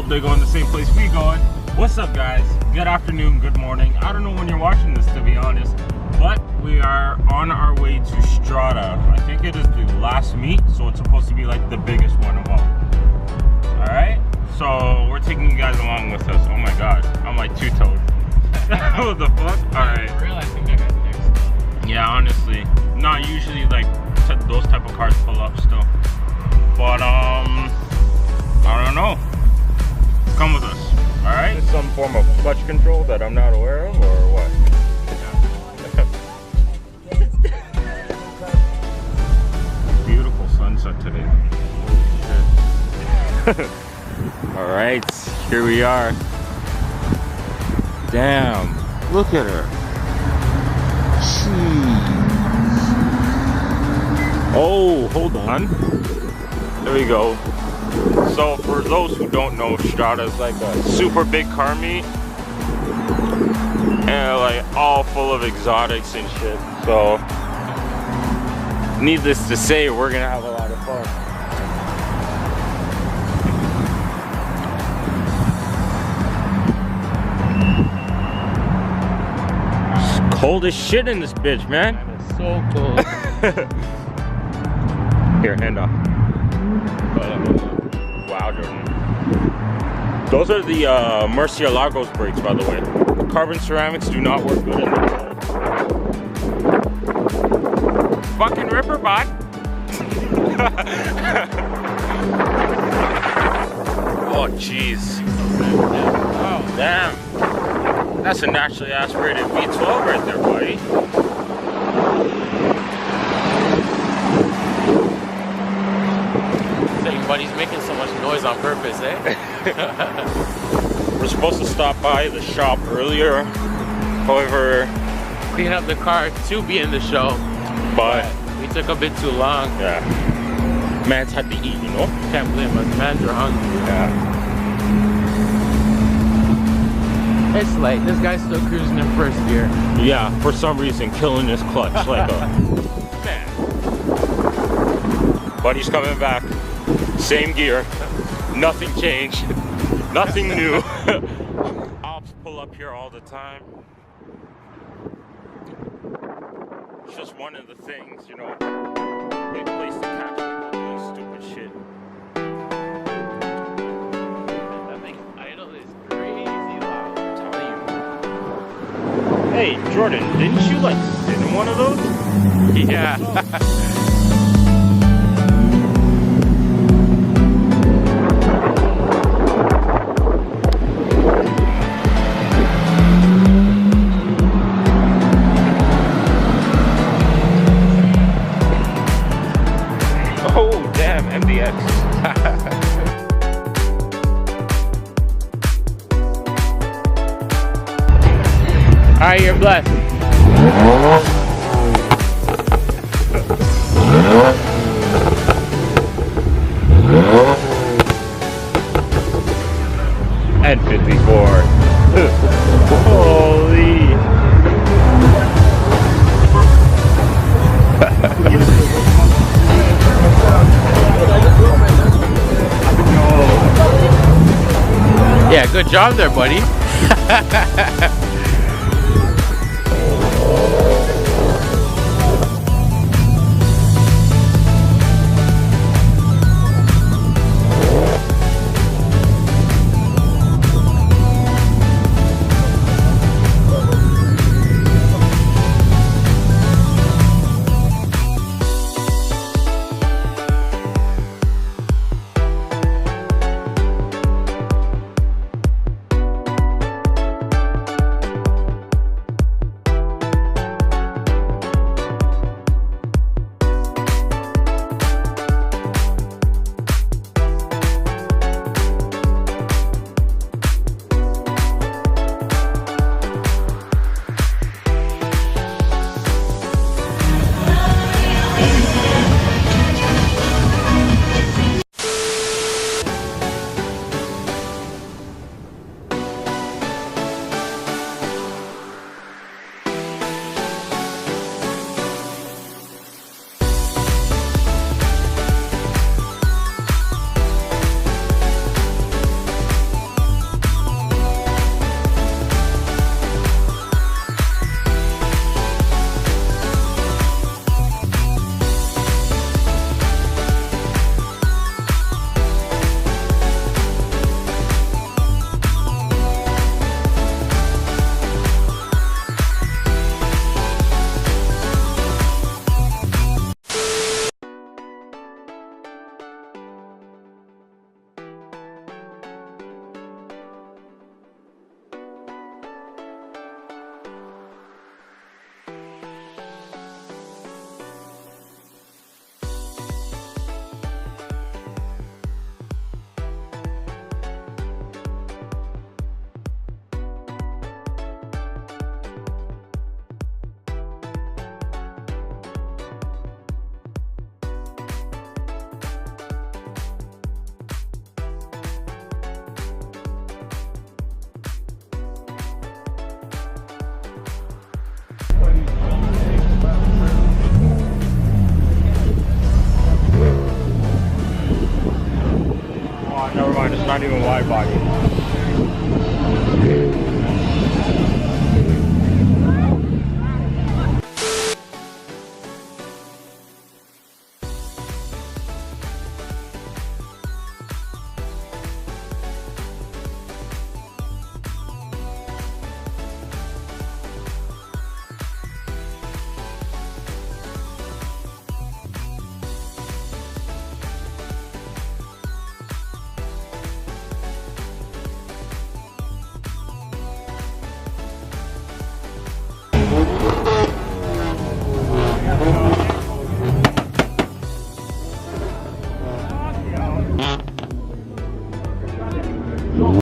they go in the same place we going. What's up, guys? Good afternoon, good morning. I don't know when you're watching this, to be honest, but we are on our way to Strada. I think it is the last meet, so it's supposed to be like the biggest one of all. Alright? So we're taking you guys along with us. Oh my god, I'm like two-toed. What the fuck? Alright. I realize I got next. Yeah, honestly. Not usually like those type of cars pull up still. But I don't know. Come with us. Alright? Is this some form of clutch control that I'm not aware of, or what? Beautiful sunset today. Holy shit. Alright, here we are. Damn, look at her. Jeez. Oh, hold on. There we go. So for those who don't know, Strada is like a super big car meet. And like all full of exotics and shit. So needless to say, we're gonna have a lot of fun. It's cold as shit in this bitch, man. It's so cold. Here, hand off. Wow, Jordan. Those are the Murciélagos brakes, by the way. The carbon ceramics do not work good in there. Fucking ripper bot. Oh, jeez. Oh, damn. That's a naturally aspirated V12 right there, buddy. But he's making so much noise on purpose, eh? We're supposed to stop by the shop earlier. However, clean up the car to be in the show. But we took a bit too long. Yeah. Man's had to eat, you know? Can't blame us, man. You're hungry. Yeah. It's late. This guy's still cruising in first gear. Yeah, for some reason, killing his clutch like a man. But he's coming back. Same gear, nothing changed, nothing new. Ops pull up here all the time. It's just one of the things, you know, great place to catch people doing stupid shit. That thing idle is crazy loud. I'm telling you. Hey, Jordan, didn't you like sit in one of those? Yeah. MDX. Alright, you're blessed. And 54. Holy. Yeah, good job there, buddy. not even wide body.